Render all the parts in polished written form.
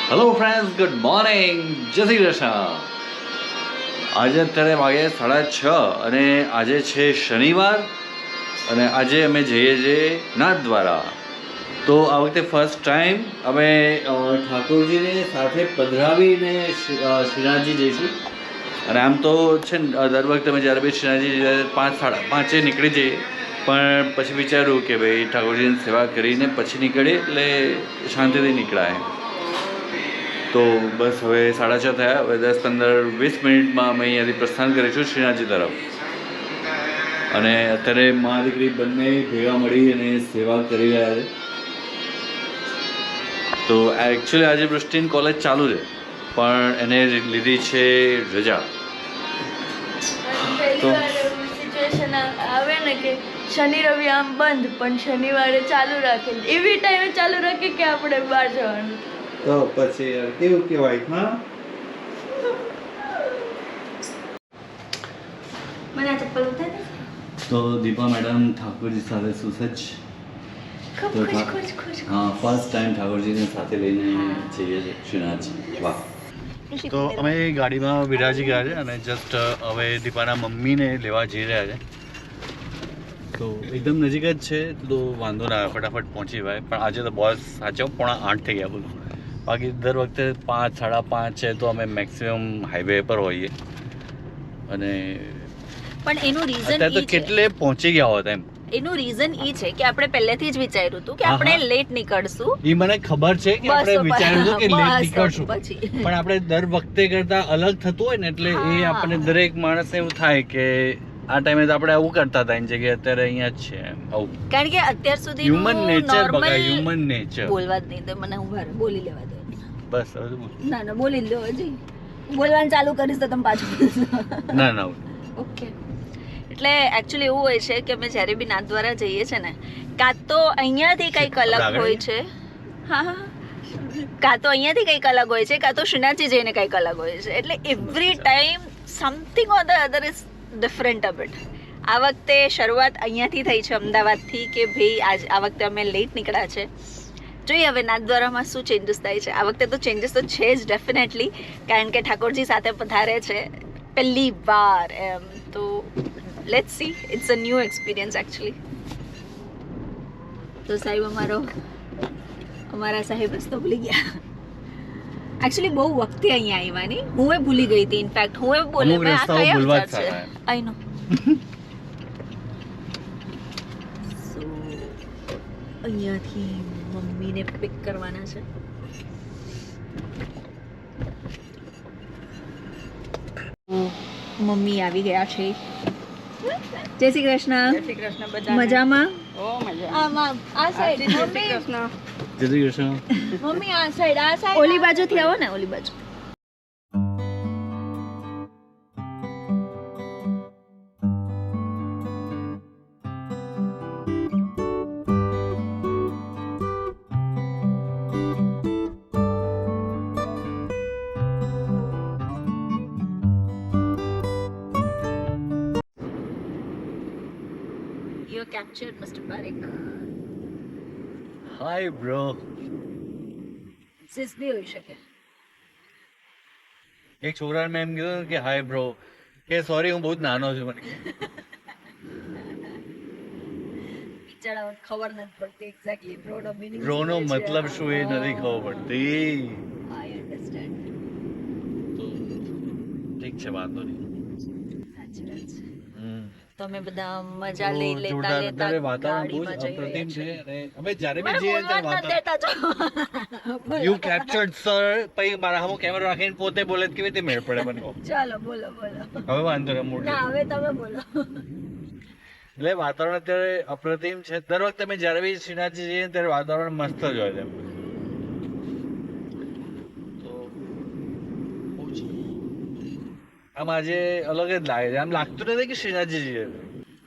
Hello friends, good morning, જય શ્રી કૃષ્ણ. આજે અત્યારે વાગે 6:30 અને આજે છે શનિવાર અને આજે અમે જઈએ છીએ નાથદ્વારા. તો આ વખતે ફર્સ્ટ ટાઈમ અમે ઠાકોરજીને સાથે પધરાવીને શ્રીનાથજી જઈશું. અને આમ તો છે ને દર વખતે અમે જ્યારે બી શ્રીનાથજી 5:30 નીકળી જઈએ, પણ પછી વિચાર્યું કે ભાઈ ઠાકોરજીની સેવા કરીને પછી નીકળીએ એટલે શાંતિથી નીકળાય. તો બસ હવે 6:30 થયા. હવે 10-15-20 મિનિટમાં અમે અહીંયાથી પ્રસ્થાન કરીશું શ્રીનાથજી તરફ. અને અત્યારે મા દીકરી બંને ભેગા મળી અને સેવા કરી રહ્યા છે. તો એકચ્યુઅલી આજે વૃષ્ટિની કોલેજ ચાલુ છે, પણ એને લીધી છે રજા. તો સિચ્યુએશન આવે ને કે શનિ રવિ આમ બંધ, પણ શનિવારે ચાલુ રાખે, એવી ટાઈમે ચાલુ રાખે કે આપણે બહાર જવાનું. તો પછી યાર કેવું કહેવાય. હા, મને આ ચપ્પલ ઉતારે. તો દીપા મેડમ ઠાકોરજી સાથે સુસજ્જ. ખૂબ ખુશ. હા, ફર્સ્ટ ટાઈમ ઠાકોરજીને સાથે લઈને જઈએ છીએ શ્રીનાથજી. વાહ. તો અમે ગાડીમાં વિરાજી ગયા છે અને જસ્ટ હવે દીપાના મમ્મીને લેવા જઈ રહ્યા છે. તો એકદમ નજીક જ છે, તો વાંધો ના આવે, ફટાફટ પહોંચી જવાય. પણ આજે તો બોસ સાચો 8:45 થઈ ગયા. બોલો, બાકી દર વખતે 5-5:30 છે તો અમે મેક્સિમમ હાઈવે પર હોઈએ. અને પણ એનું રીઝન અત્યારે તો કેટલે પહોંચી ગયા હોત એમ. એનું રીઝન એ છે કે આપણે પહેલેથી જ વિચાર્યું હતું કે આપણે લેટ નીકળશું. એ મને ખબર છે કે આપણે વિચાર્યું હતું કે લેટ નીકળશું, પછી પણ આપણે દર વખતે કરતા અલગ થતું હોય ને એટલે એ આપણને દરેક માણસને એવું થાય કે આ ટાઈમે તો આપણે આવું કરતા હતા એની જગ્યાએ અત્યારે અહીંયા જ છે એમ. આવું કારણ કે અત્યાર સુધી હ્યુમન નેચર બગા, હ્યુમન નેચર. બોલવા જ નહીં તો મને હું બોલી લેવા દો. બસ હવે બોલ. ના બોલી લો હજી. બોલવાનું ચાલુ કરીશ તો તમે પાછું ના ઓકે. એટલે એકચ્યુઅલી એવું હોય છે કે અમે જ્યારે બી નાથદ્વારા જઈએ છે ને, કાં તો અહીંયાથી કંઈક અલગ હોય છે. હા, કાં તો અહીંયાથી કંઈક અલગ હોય છે, કાં તો શ્રીનાથજી જઈને કંઈક અલગ હોય છે. એટલે every time something or the other is different a bit. આ વખતે શરૂઆત અહીંયાથી થઈ છે, અમદાવાદથી, કે ભાઈ આ વખતે અમે લેટ નીકળ્યા છે. જોઈએ હવે નાથદ્વારામાં શું ચેન્જીસ થાય છે. આ વખતે તો ચેન્જીસ તો છે જ ડેફિનેટલી, કારણ કે ઠાકોરજી સાથે પધારે છે પહેલી વાર એમ. તો let's see, it's a new experience actually. તો સાહેબ અમારા સાહેબ રસ્તો ભૂલી ગયા. એકચ્યુઅલી બહુ વખતે અહીંયા આવ્યા નહીં, હું એ ભૂલી ગઈ હતી. ઇનફેક્ટ હું એ બોલે મેં આ કયા વિચાર છે. આઈ નો. સો અહીંયાથી મમ્મીને પિક કરવાના છે. મમ્મી આવી ગયા છે. જય શ્રી કૃષ્ણ. મજામાં? આમાં આ સાઈડ મમ્મી. જય શ્રી કૃષ્ણ. મમ્મી આ સાઈડ ઓલી બાજુથી આવો ને, ઓલી બાજુ. You're captured, Mr. Parekh. Hi bro. સિસ બી હોઈ શકે. એક છોકરાને મેં એમ કીધું કે હાય બ્રો, કે સોરી હું બહુ જ નાનો છું. મને બિચારાઓને ખબર નથી પડતી એક્ઝેક્ટલી બ્રોનો મીનિંગ. બ્રોનો મતલબ શું એ નથી ખબર પડતી. આઈ અન્ડરસ્ટેન્ડ. તો ઠીક છે, વાંધો નહીં. સાચી વાત છે. તમે બધા મજા લઈ લેતા જોરદાર. લેતા અત્યારે વાતાવરણ બહુ જ ગાડીમાં જઈ અપ્રતિમ છે. રહ્યા અને અમે જ્યારે છે. બી જઈએ મને ત્યારે બોલવા જ નથી વાતાવરણ દેતા છો. You captured sir. પછી મારા સામે કેમેરો રાખીને પોતે બોલે તો કેવી રીતે મેળ પડે મને કહો. ચાલો બોલો. હવે વાંધો નહીં, મૂડ ના હવે તમે બોલો. એટલે વાતાવરણ અત્યારે અપ્રતિમ છે. દર વખતે અમે જ્યારે બી શ્રીનાથજી જઈએ ત્યારે વાતાવરણ મસ્ત જ હોય છે. તો આમ આજે અલગ જ લાગે છે. આમ લાગતું નથી કે શ્રીનાથજી જઈએ.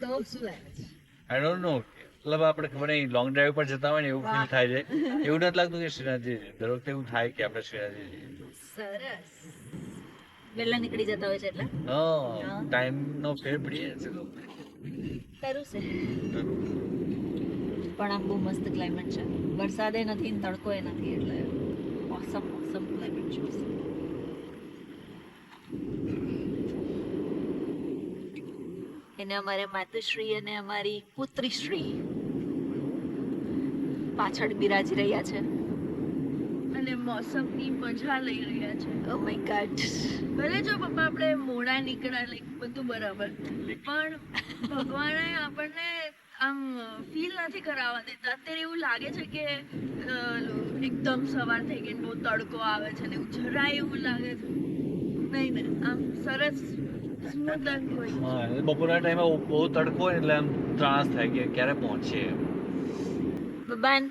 તો શું લાગે છે? આઈ ડોન્ટ નો, મતલબ આપણે ખબર નહીં લોંગ ડ્રાઈવ પર જતા હોય ને એવું ફીલ થાય છે. એવું નથી લાગતું કે શ્રીનાથજી જઈએ. દર વખતે એવું થાય કે આપણે શ્રીનાથજી જઈએ. સરસ. વહેલા નીકળી જતા હોય છે એટલે હા, ટાઈમ નો ફેર પડી જાય છે. ખરું છે. પણ આમ બહુ મસ્ત ક્લાઇમેટ છે. વરસાદે નથી ને તડકોય નથી, એટલે awesome lemon juice. એને અમારે માતુશ્રી અને અમારી પુત્રીશ્રી પાછળ બિરાજી રહ્યા છે. અને મોસમની મજા લઈ રહ્યા છે. Oh my God. ભલે જો પપ્પા આપણે મોડા નીકળ્યા લાઈક બધું બરાબર, પણ ભગવાને આપણને આમ ફીલ નથી કરાવવા દેતા. અત્યારે એવું લાગે છે કે એકદમ સવાર થઈ ગઈ, બહુ તડકો આવે છે ને એવું જરાય એવું લાગે છે નહીં ને, આમ સરસ સ્મૂથ હોય. હા, બપોરના ટાઈમે બહુ તડકો હોય એટલે આમ ત્રાસ થાય કે ક્યારે પહોંચીએ. બબાન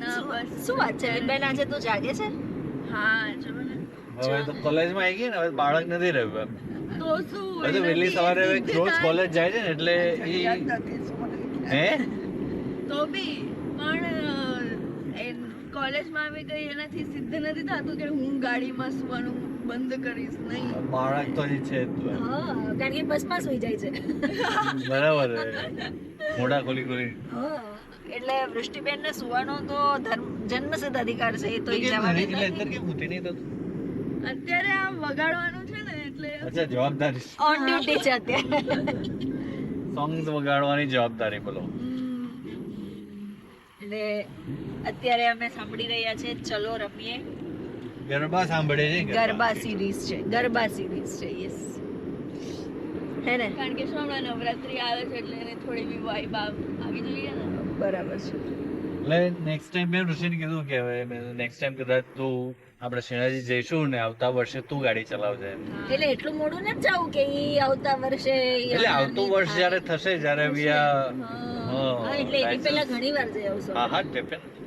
ના બસ શું વાત છે બેન, આજે તું જાગે છે? હા જો ને. હવે તો કોલેજમાં આવી ગઈ ને, હવે બાળક નથી રહ્યું એમ. તો શું હવે તો વહેલી સવારે હવે રોજ કોલેજ જાય છે ને એટલે હે તો બી પણ કોલેજમાં આવી ગઈ એનાથી સિદ્ધ નથી થતું કે હું ગાડીમાં સુવાનું બંધ કરીશ નહીં. બાળક તો હજી છે જ તો. હા, કારણ કે બસમાં સુઈ જાય છે. બરાબર મોઢા ખોલી ખોલી. હા, એટલે વૃષ્ટિબેન ને સુવાનો તો જન્મસિદ્ધ અધિકાર છે. એ તો ઈ જવાની એટલે અત્યારે કેમ ઊઠી નહીં થતું? અત્યારે આમ વગાડવાનું છે ને એટલે અચ્છા, જવાબદારી ઓન ડ્યુટી છે અત્યારે. સોંગ્સ વગાડવાની જવાબદારી બોલો. એટલે અત્યારે અમે સાંભળી રહ્યા છે ચલો રમીએ. ગરબા સાંભળે છે. ગરબા સિરીઝ છે, ગરબા સિરીઝ છે. યસ, હે ને? કારણ કે શું હમણાં નવરાત્રી આવે છે એટલે એને થોડી બી વાઇબ આવી જોઈએ ને. બરાબર છે. એટલે નેક્સ્ટ ટાઈમ મેં ઋષિને કીધું કે હવે નેક્સ્ટ ટાઈમ કદાચ તું આપણે શેણાજી જઈશું ને આવતા વર્ષે તું ગાડી ચલાવજે. એટલે એટલું મોડું નથી જવું કે ઈ આવતા વર્ષે એટલે આવતું વર્ષ જયારે થશે જ્યારે we are હા, એટલે એની પહેલા ઘણી વાર જઈ આવશો. હા હા definitely.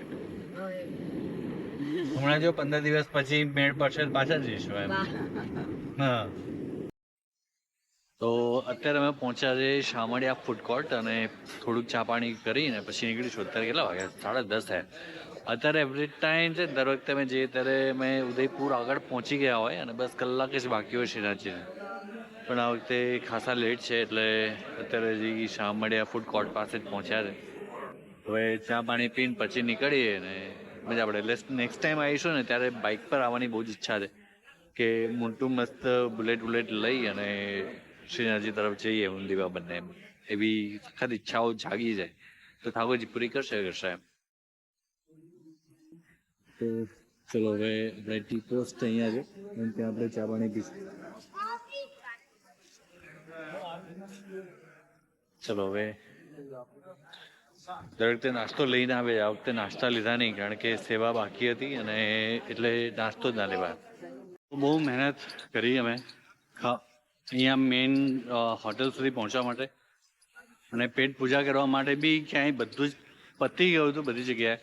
હમણાં જો 15 દિવસ પછી મેળ પડશે તો પાછા જઈશું એમ. વાહ. હા, તો અત્યારે અમે પહોંચ્યા છે શામળિયા ફૂડ કોર્ટ અને થોડુંક ચા પાણી કરીને પછી નીકળીશું. અત્યારે કેટલા વાગ્યા? 10:30 થયા. અત્યારે એવરી ટાઈમ છે દર વખતે અમે જઈએ ત્યારે અમે ઉદયપુર આગળ પહોંચી ગયા હોય અને બસ કલાક જ બાકી હોય શ્રીનાથજીને, પણ આ વખતે ખાસા લેટ છે એટલે અત્યારે હજી શામળિયા ફૂડ કોર્ટ પાસે જ પહોંચ્યા છે. હવે ચા પાણી પીને પછી નીકળીએ ને મજા પડે. એટલે નેક્સ્ટ ટાઈમ આવીશું ને ત્યારે બાઇક પર આવવાની બહુ જ ઈચ્છા છે કે મોટું મસ્ત બુલેટ લઈ અને શ્રીનાથજી તરફ જઈએ ઊંધીવા બંને એમ. એવી સખત ઈચ્છાઓ જાગી જાય તો ઠાકોરજી પૂરી કરશે એમ. તો ચલો હવે આપણે ટી પોસ્ટ અહીંયા છે અને ત્યાં આપણે ચા પાણી પીશું. ચલો હવે દર વખતે નાસ્તો લઈને આવે, આ વખતે નાસ્તા લીધા નહીં કારણ કે સેવા બાકી હતી અને એટલે નાસ્તો જ ના લેવા. બહુ મહેનત કરી અમે અહીંયા મેઇન હોટલ સુધી પહોંચવા માટે અને પેટ પૂજા કરવા માટે બી ક્યાંય બધું જ પતી ગયું હતું બધી જગ્યાએ,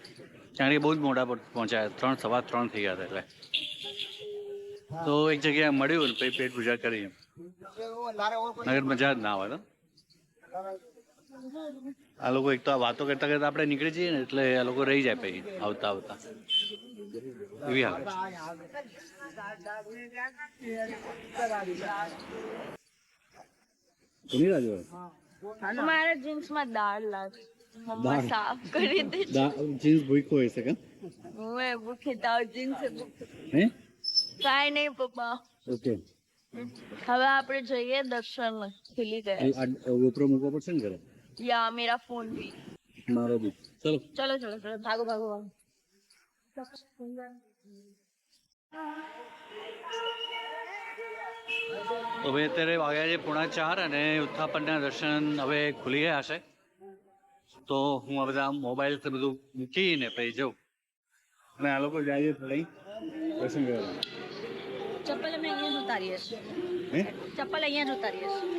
કારણ કે બહુ જ મોડા પહોંચ્યા. 3:15 થઈ ગયા હતા એટલે તો એક જગ્યાએ મળ્યું પછી પેટ પૂજા કરી. નગર મજા જ ના આવે. આ લોકો એક તો આ વાતો કરતા કરતા આપણે નીકળી જઈએ ને એટલે આ લોકો રહી જાય પછી આવતા એવી હાલત. મારા જીન્સમાં દાળ લાગે, મમ્મા સાફ કરી દે. જીન્સ ભૂખો હોય છે કે હું ભૂખી તાવ જીન્સ હે કાંઈ નહીં પપ્પા. ઓકે, હવે આપણે જઈએ દર્શન ખીલી ગયા. ગોપરો મૂકવો પડશે ને ઘરે? યા મેરા ફોન ભી. મારો બી. ચલો ચલો ચલો ચલો ભાગો ભાગો ભાગો. તો ભાઈ અત્યારે વાગ્યા છે 4:30 અને ઉત્થાપનના દર્શન હવે ખુલી ગયા હશે. તો હું આ બધા મોબાઈલ બધું મૂકીને પછી જાઉં અને આ લોકો જાય છે લઈ દર્શન કરવા. ચપ્પલ અમે અહીંયા જ ઉતારીએ છીએ. હે ચપ્પલ અહીંયા જ ઉતારીએ છીએ.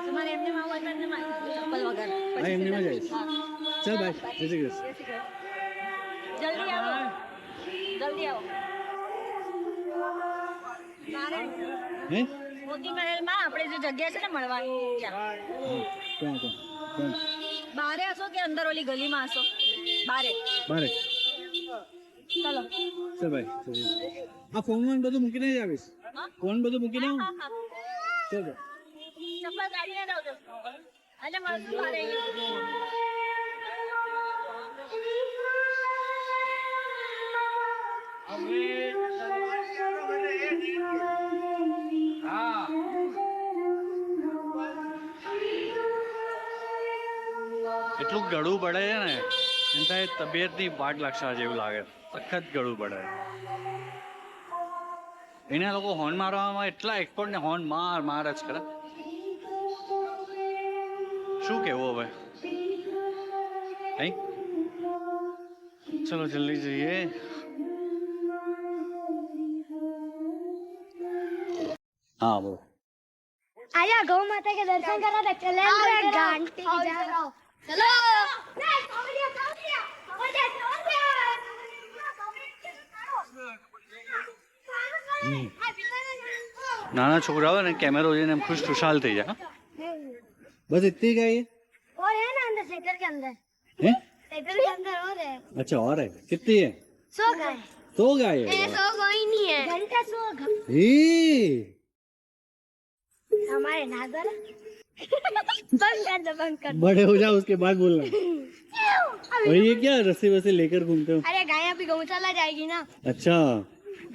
તમારે એમને માં હોય તો એમને માં ચપ્પલ વગર. હા એમને માં જઈશ. ચાલ બાય, જય શ્રી કૃષ્ણ. જલ્દી આવો, જલ્દી આવો. મારે હે મોતી મહેલમાં આપણે જે જગ્યા છે ને મળવાની ત્યાં. ક્યાં બારે હશો કે અંદર ઓલી ગલીમાં હશો? બારે. બારે. ચલો ચાલ બાય. આ ફોન બધું મૂકીને જ આવીશ. ફોન બધું મૂકીને આવું. ચાલ બાય. ચપ્પલ કાઢીને જાવજો અને મળશું બારે. એટલું ગળું પડે છે ને એના તબિયતની વાટ લાગશે જેવું લાગે સખત ગળું પડે એના લોકો હોર્ન મારવામાં એટલા એક્સપર્ટ ને હોર્ન માર જ કરે શું કેવું હવે ચલો જલ્દી જઈએ हाँ वो आया गौ माता के दर्शन करा था चले घंटी चलो નાના છોકરાઓ ને કેમેરો જોઈને એમ ખુશાલ થઈ જાય બસ इतनी का ही और है ना अंदर सेक्टर के अंदर है सेक्टर के अंदर और है अच्छा और है कितनी है 100 गाय 100 गाय है 100 कोई नहीं है घंटा 100 ही हमारे नागर बंद कर बड़े हो जाओ उसके बाद बोलना और ये क्या रस्सी वस्सी लेकर घूमते हो अरे गाय अभी गौशाला जाएगी ना अच्छा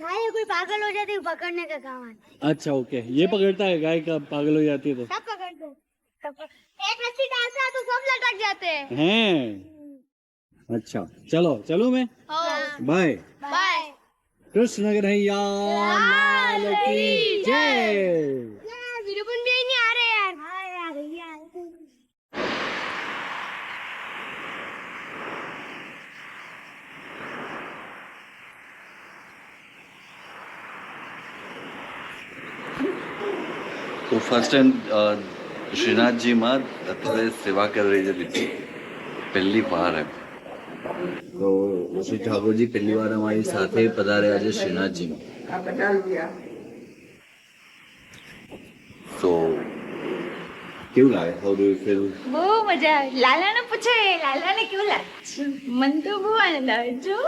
गाय कोई पागल हो जाती है पकड़ने का काम है अच्छा ओके ये पकड़ता है गाय का पागल हो जाती है तो सब पकड़ते हैं एक रस्सी डालता है तो सब लटक जाते हैं हैं अच्छा चलो चलो मैं बाय बाय कृष्ण कन्हैया लाल की जय वीरपुन भी नहीं आ रहे यार हाँ यार तो फर्स्ट टाइम श्रीनाथ जी માં અત્યારે સેવા કરી રહી છે દીદી પહેલી વાર है તો શ્રી ઠાકોરજી પહેલી વાર અમારી સાથે પધાર્યા છે શ્રીનાથજીમાં તો કેવું લાગે હાઉ ડુ યુ ફીલ બહુ મજા આવે લાલાને પૂછે લાલાને કેવું લાગે મને તો બહુ આનંદ આવે જો